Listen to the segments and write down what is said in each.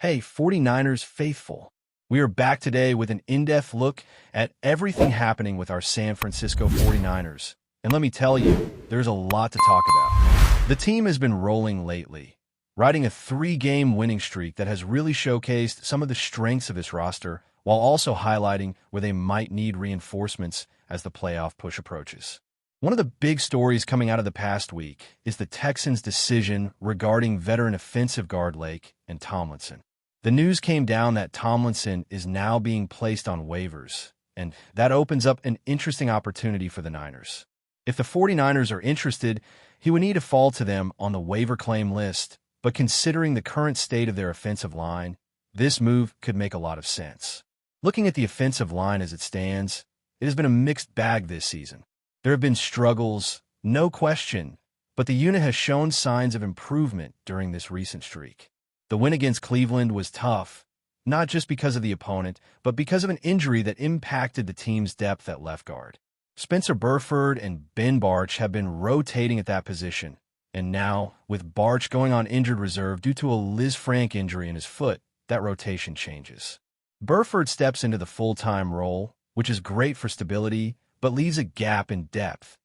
Hey, 49ers faithful. We are back today with an in-depth look at everything happening with our San Francisco 49ers. And let me tell you, there's a lot to talk about. The team has been rolling lately, riding a 3-game winning streak that has really showcased some of the strengths of its roster, while also highlighting where they might need reinforcements as the playoff push approaches. One of the big stories coming out of the past week is the Texans' decision regarding veteran offensive guard Lake and Tomlinson. The news came down that Tomlinson is now being placed on waivers, and that opens up an interesting opportunity for the Niners. If the 49ers are interested, he would need to fall to them on the waiver claim list, but considering the current state of their offensive line, this move could make a lot of sense. Looking at the offensive line as it stands, it has been a mixed bag this season. There have been struggles, no question, but the unit has shown signs of improvement during this recent streak. The win against Cleveland was tough, not just because of the opponent, but because of an injury that impacted the team's depth at left guard. Spencer Burford and Ben Barch have been rotating at that position, and now, with Barch going on injured reserve due to a Liz Frank injury in his foot, that rotation changes. Burford steps into the full-time role, which is great for stability, but leaves a gap in depth,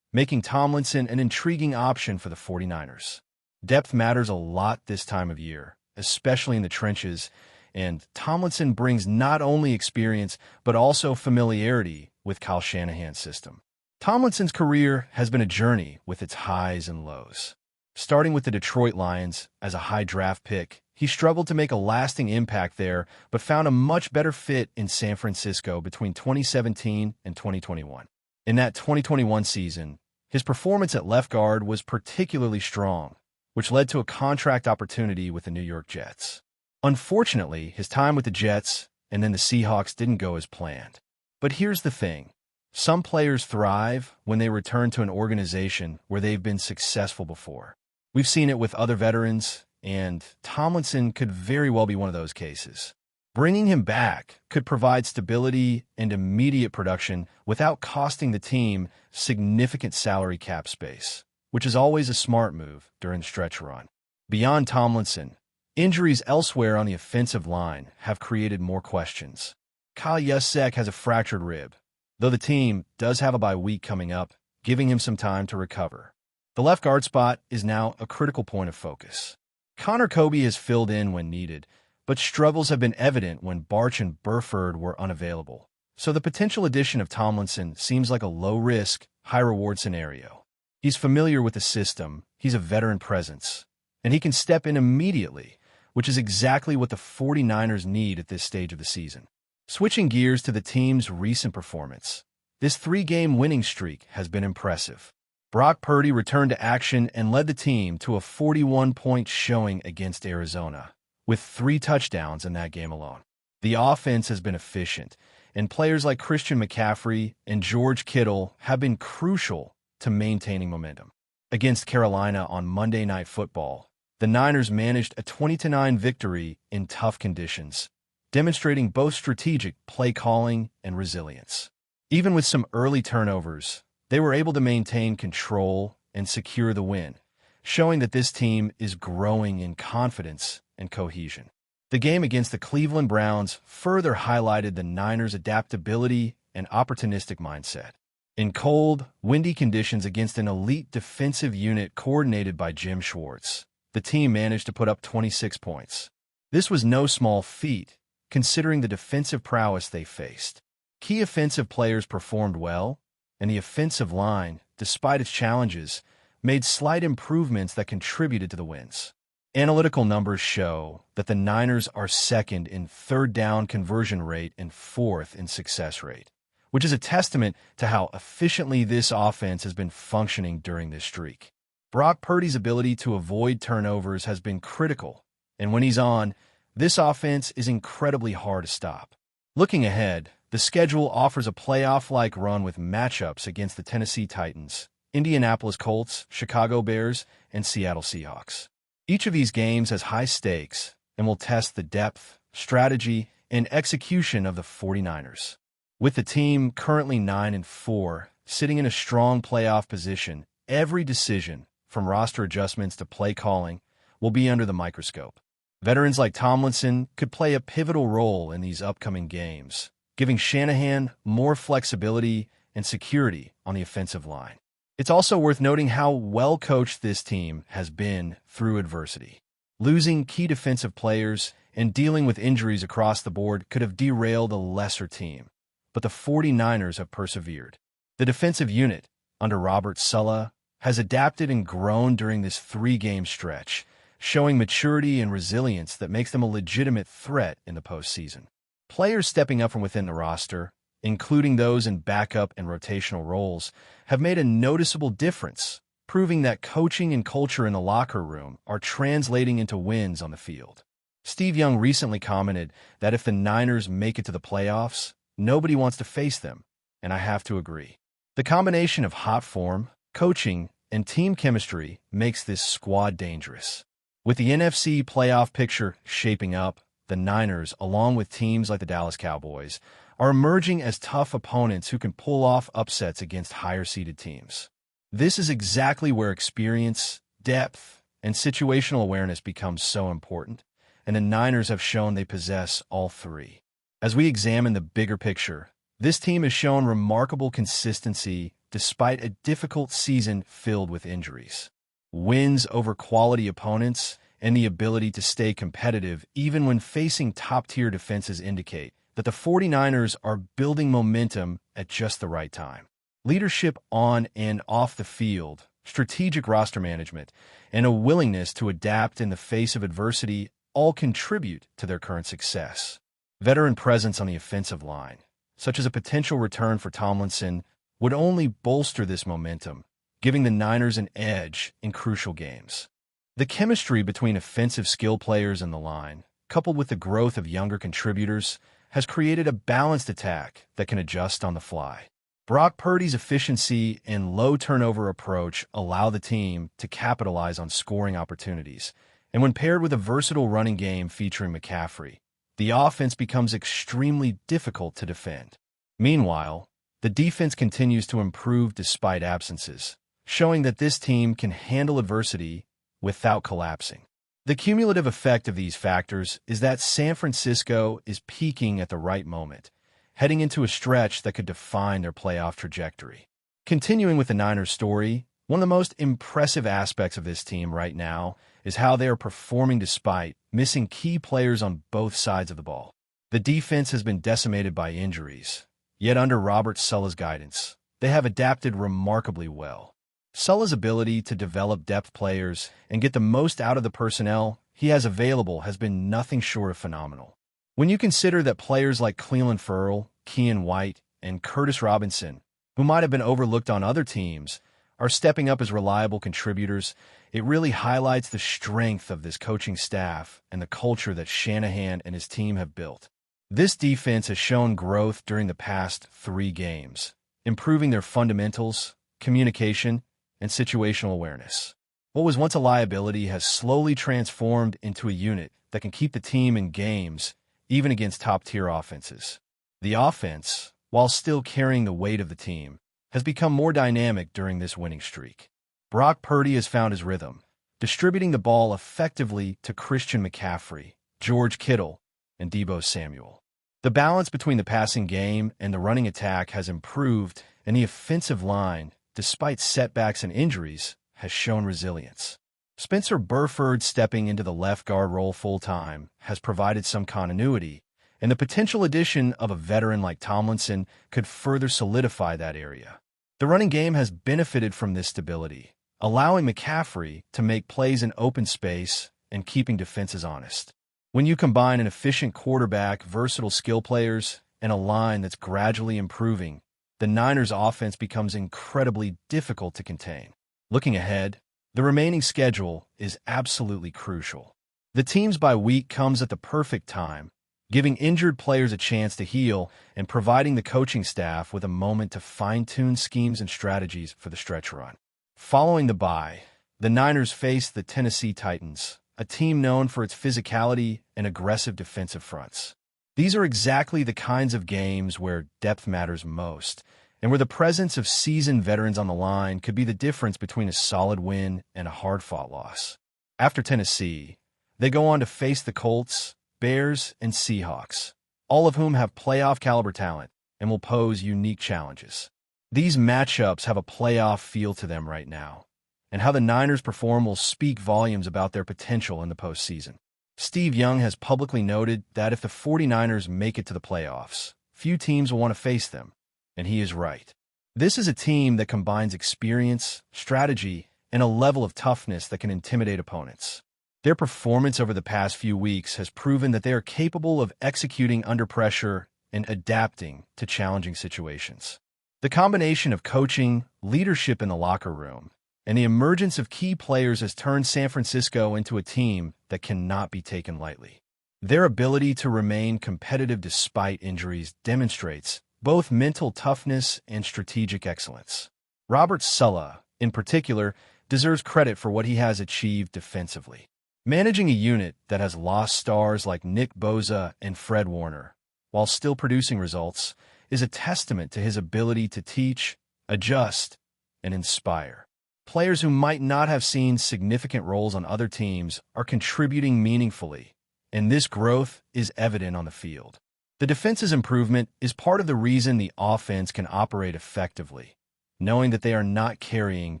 making Tomlinson an intriguing option for the 49ers. Depth matters a lot this time of year, especially in the trenches, and Tomlinson brings not only experience, but also familiarity with Kyle Shanahan's system. Tomlinson's career has been a journey with its highs and lows. Starting with the Detroit Lions as a high draft pick, he struggled to make a lasting impact there, but found a much better fit in San Francisco between 2017 and 2021. In that 2021 season, his performance at left guard was particularly strong, which led to a contract opportunity with the New York Jets. Unfortunately, his time with the Jets and then the Seahawks didn't go as planned. But here's the thing. Some players thrive when they return to an organization where they've been successful before. We've seen it with other veterans, and Tomlinson could very well be one of those cases. Bringing him back could provide stability and immediate production without costing the team significant salary cap space, which is always a smart move during the stretch run. Beyond Tomlinson, injuries elsewhere on the offensive line have created more questions. Kyle Juszczyk has a fractured rib, though the team does have a bye week coming up, giving him some time to recover. The left guard spot is now a critical point of focus. Connor Kobe has filled in when needed, but struggles have been evident when Barch and Burford were unavailable. So the potential addition of Tomlinson seems like a low-risk, high-reward scenario. He's familiar with the system, he's a veteran presence, and he can step in immediately, which is exactly what the 49ers need at this stage of the season. Switching gears to the team's recent performance, this 3-game winning streak has been impressive. Brock Purdy returned to action and led the team to a 41-point showing against Arizona, with 3 touchdowns in that game alone. The offense has been efficient, and players like Christian McCaffrey and George Kittle have been crucial to maintaining momentum. Against Carolina on Monday Night Football, the Niners managed a 20-9 victory in tough conditions, demonstrating both strategic play calling and resilience. Even with some early turnovers, they were able to maintain control and secure the win, showing that this team is growing in confidence and cohesion. The game against the Cleveland Browns further highlighted the Niners' adaptability and opportunistic mindset. In cold, windy conditions against an elite defensive unit coordinated by Jim Schwartz, the team managed to put up 26 points. This was no small feat, considering the defensive prowess they faced. Key offensive players performed well, and the offensive line, despite its challenges, made slight improvements that contributed to the wins. Analytical numbers show that the Niners are second in third down conversion rate and fourth in success rate, which is a testament to how efficiently this offense has been functioning during this streak. Brock Purdy's ability to avoid turnovers has been critical, and when he's on, this offense is incredibly hard to stop. Looking ahead, the schedule offers a playoff-like run with matchups against the Tennessee Titans, Indianapolis Colts, Chicago Bears, and Seattle Seahawks. Each of these games has high stakes and will test the depth, strategy, and execution of the 49ers. With the team currently 9-4, sitting in a strong playoff position, every decision, from roster adjustments to play calling, will be under the microscope. Veterans like Tomlinson could play a pivotal role in these upcoming games, giving Shanahan more flexibility and security on the offensive line. It's also worth noting how well coached this team has been through adversity. Losing key defensive players and dealing with injuries across the board could have derailed a lesser team, but the 49ers have persevered. The defensive unit, under Robert Saleh, has adapted and grown during this three-game stretch, showing maturity and resilience that makes them a legitimate threat in the postseason. Players stepping up from within the roster, including those in backup and rotational roles, have made a noticeable difference, proving that coaching and culture in the locker room are translating into wins on the field. Steve Young recently commented that if the Niners make it to the playoffs, nobody wants to face them, and I have to agree. The combination of hot form, coaching, and team chemistry makes this squad dangerous. With the NFC playoff picture shaping up, the Niners, along with teams like the Dallas Cowboys, are emerging as tough opponents who can pull off upsets against higher-seeded teams. This is exactly where experience, depth, and situational awareness become so important, and the Niners have shown they possess all three. As we examine the bigger picture, this team has shown remarkable consistency despite a difficult season filled with injuries. Wins over quality opponents and the ability to stay competitive even when facing top-tier defenses indicate that the 49ers are building momentum at just the right time. Leadership on and off the field, strategic roster management, and a willingness to adapt in the face of adversity all contribute to their current success. Veteran presence on the offensive line, such as a potential return for Tomlinson, would only bolster this momentum, giving the Niners an edge in crucial games. The chemistry between offensive skill players and the line, coupled with the growth of younger contributors, has created a balanced attack that can adjust on the fly. Brock Purdy's efficiency and low turnover approach allow the team to capitalize on scoring opportunities, and when paired with a versatile running game featuring McCaffrey, the offense becomes extremely difficult to defend. Meanwhile, the defense continues to improve despite absences, showing that this team can handle adversity without collapsing. The cumulative effect of these factors is that San Francisco is peaking at the right moment, heading into a stretch that could define their playoff trajectory. Continuing with the Niners story, one of the most impressive aspects of this team right now is how they are performing despite missing key players on both sides of the ball. The defense has been decimated by injuries, yet under Robert Saleh's guidance, they have adapted remarkably well. Saleh's ability to develop depth players and get the most out of the personnel he has available has been nothing short of phenomenal. When you consider that players like Cleveland Ferrell, Kean White, and Curtis Robinson, who might have been overlooked on other teams, are stepping up as reliable contributors, it really highlights the strength of this coaching staff and the culture that Shanahan and his team have built. This defense has shown growth during the past 3 games, improving their fundamentals, communication, and situational awareness. What was once a liability has slowly transformed into a unit that can keep the team in games, even against top-tier offenses. The offense, while still carrying the weight of the team, has become more dynamic during this winning streak. Brock Purdy has found his rhythm, distributing the ball effectively to Christian McCaffrey, George Kittle, and Deebo Samuel. The balance between the passing game and the running attack has improved, and the offensive line, despite setbacks and injuries, has shown resilience. Spencer Burford stepping into the left guard role full-time has provided some continuity, and the potential addition of a veteran like Tomlinson could further solidify that area. The running game has benefited from this stability, allowing McCaffrey to make plays in open space and keeping defenses honest. When you combine an efficient quarterback, versatile skill players, and a line that's gradually improving, the Niners' offense becomes incredibly difficult to contain. Looking ahead, the remaining schedule is absolutely crucial. The team's bye week comes at the perfect time, giving injured players a chance to heal and providing the coaching staff with a moment to fine-tune schemes and strategies for the stretch run. Following the bye, the Niners face the Tennessee Titans, a team known for its physicality and aggressive defensive fronts. These are exactly the kinds of games where depth matters most, and where the presence of seasoned veterans on the line could be the difference between a solid win and a hard-fought loss. After Tennessee, They go on to face the Colts, Bears, and Seahawks, all of whom have playoff-caliber talent and will pose unique challenges. These matchups have a playoff feel to them right now, and how the Niners perform will speak volumes about their potential in the postseason. Steve Young has publicly noted that if the 49ers make it to the playoffs, few teams will want to face them, and he is right. This is a team that combines experience, strategy, and a level of toughness that can intimidate opponents. Their performance over the past few weeks has proven that they are capable of executing under pressure and adapting to challenging situations. The combination of coaching, leadership in the locker room, and the emergence of key players has turned San Francisco into a team that cannot be taken lightly. Their ability to remain competitive despite injuries demonstrates both mental toughness and strategic excellence. Robert Saleh, in particular, deserves credit for what he has achieved defensively. Managing a unit that has lost stars like Nick Bosa and Fred Warner, while still producing results, is a testament to his ability to teach, adjust, and inspire. Players who might not have seen significant roles on other teams are contributing meaningfully, and this growth is evident on the field. The defense's improvement is part of the reason the offense can operate effectively, knowing that they are not carrying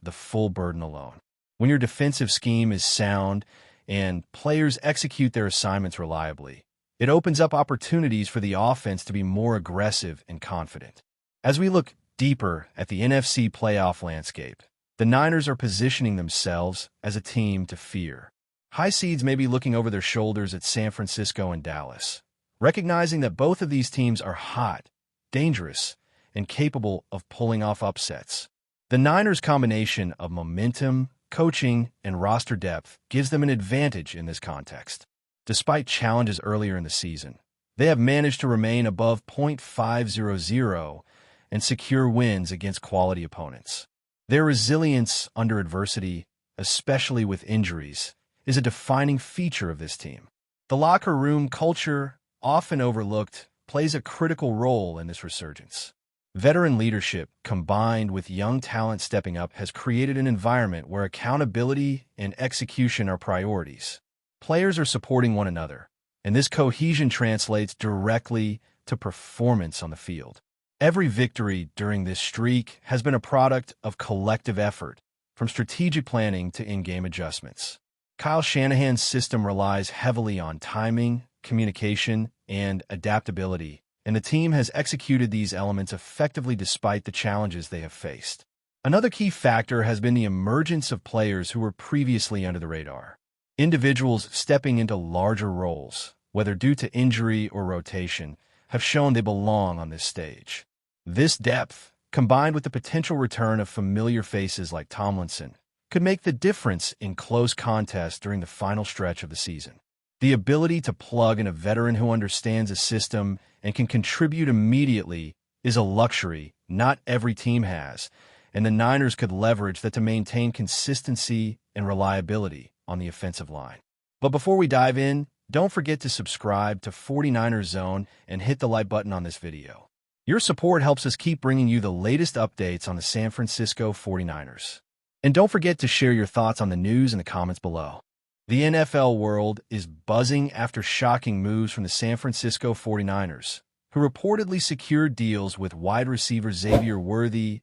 the full burden alone. When your defensive scheme is sound and players execute their assignments reliably, it opens up opportunities for the offense to be more aggressive and confident. As we look deeper at the NFC playoff landscape, the Niners are positioning themselves as a team to fear. High seeds may be looking over their shoulders at San Francisco and Dallas, recognizing that both of these teams are hot, dangerous, and capable of pulling off upsets. The Niners' combination of momentum, coaching, and roster depth gives them an advantage in this context. Despite challenges earlier in the season, they have managed to remain above .500 and secure wins against quality opponents. Their resilience under adversity, especially with injuries, is a defining feature of this team. The locker room culture, often overlooked, plays a critical role in this resurgence. Veteran leadership, combined with young talent stepping up, has created an environment where accountability and execution are priorities. Players are supporting one another, and this cohesion translates directly to performance on the field. Every victory during this streak has been a product of collective effort, from strategic planning to in-game adjustments. Kyle Shanahan's system relies heavily on timing, communication, and adaptability, and the team has executed these elements effectively despite the challenges they have faced. Another key factor has been the emergence of players who were previously under the radar. Individuals stepping into larger roles, whether due to injury or rotation, have shown they belong on this stage. This depth, combined with the potential return of familiar faces like Tomlinson, could make the difference in close contests during the final stretch of the season. The ability to plug in a veteran who understands a system and can contribute immediately is a luxury not every team has, and the Niners could leverage that to maintain consistency and reliability on the offensive line. But before we dive in, don't forget to subscribe to 49ers Zone and hit the like button on this video. Your support helps us keep bringing you the latest updates on the San Francisco 49ers. And don't forget to share your thoughts on the news in the comments below. The NFL world is buzzing after shocking moves from the San Francisco 49ers, who reportedly secured deals with wide receiver Xavier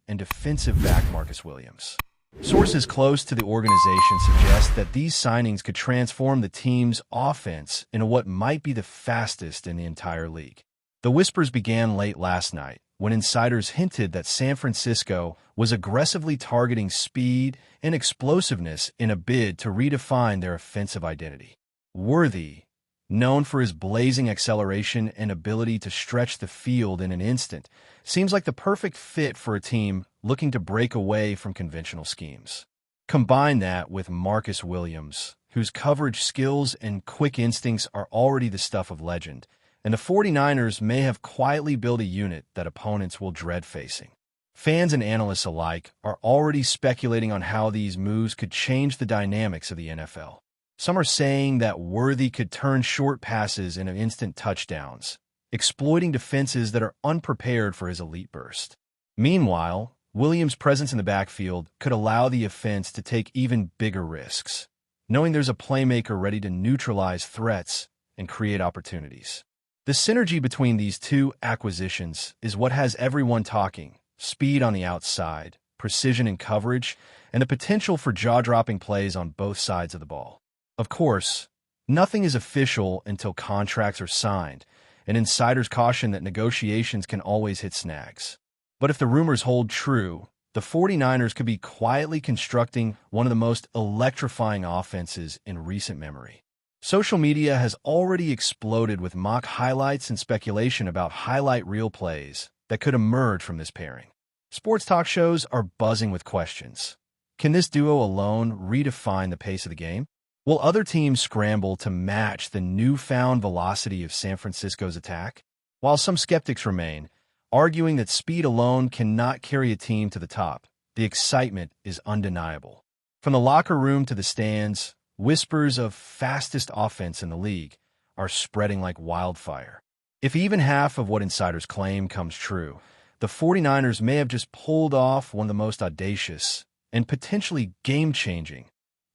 and defensive back Marcus Williams. Sources close to the organization suggest that these signings could transform the team's offense into what might be the fastest in the entire league. The whispers began late last night, when insiders hinted that San Francisco was aggressively targeting speed and explosiveness in a bid to redefine their offensive identity. Worthy, known for his blazing acceleration and ability to stretch the field in an instant, seems like the perfect fit for a team looking to break away from conventional schemes. Combine that with Marcus Williams, whose coverage skills and quick instincts are already the stuff of legend, and the 49ers may have quietly built a unit that opponents will dread facing. Fans and analysts alike are already speculating on how these moves could change the dynamics of the NFL. Some are saying that Worthy could turn short passes into instant touchdowns, exploiting defenses that are unprepared for his elite burst. Meanwhile, Williams' presence in the backfield could allow the offense to take even bigger risks, knowing there's a playmaker ready to neutralize threats and create opportunities. The synergy between these two acquisitions is what has everyone talking: speed on the outside, precision in coverage, and the potential for jaw-dropping plays on both sides of the ball. Of course, nothing is official until contracts are signed, and insiders caution that negotiations can always hit snags. But if the rumors hold true, the 49ers could be quietly constructing one of the most electrifying offenses in recent memory. Social media has already exploded with mock highlights and speculation about highlight reel plays that could emerge from this pairing. Sports talk shows are buzzing with questions. Can this duo alone redefine the pace of the game? Will other teams scramble to match the newfound velocity of San Francisco's attack? While some skeptics remain, arguing that speed alone cannot carry a team to the top, the excitement is undeniable. From the locker room to the stands, whispers of fastest offense in the league are spreading like wildfire. If even half of what insiders claim comes true, the 49ers may have just pulled off one of the most audacious and potentially game-changing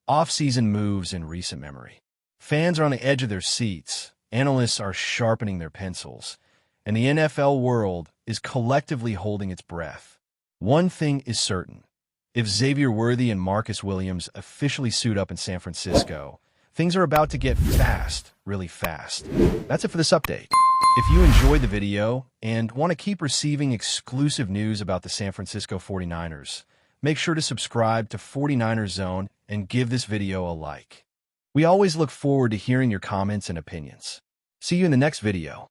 off-season moves in recent memory. Fans are on the edge of their seats, analysts are sharpening their pencils, and the NFL world is collectively holding its breath. One thing is certain: if Xavier and Marcus Williams officially suit up in San Francisco, things are about to get fast, really fast. That's it for this update. If you enjoyed the video and want to keep receiving exclusive news about the San Francisco 49ers, make sure to subscribe to 49ers Zone and give this video a like. We always look forward to hearing your comments and opinions. See you in the next video.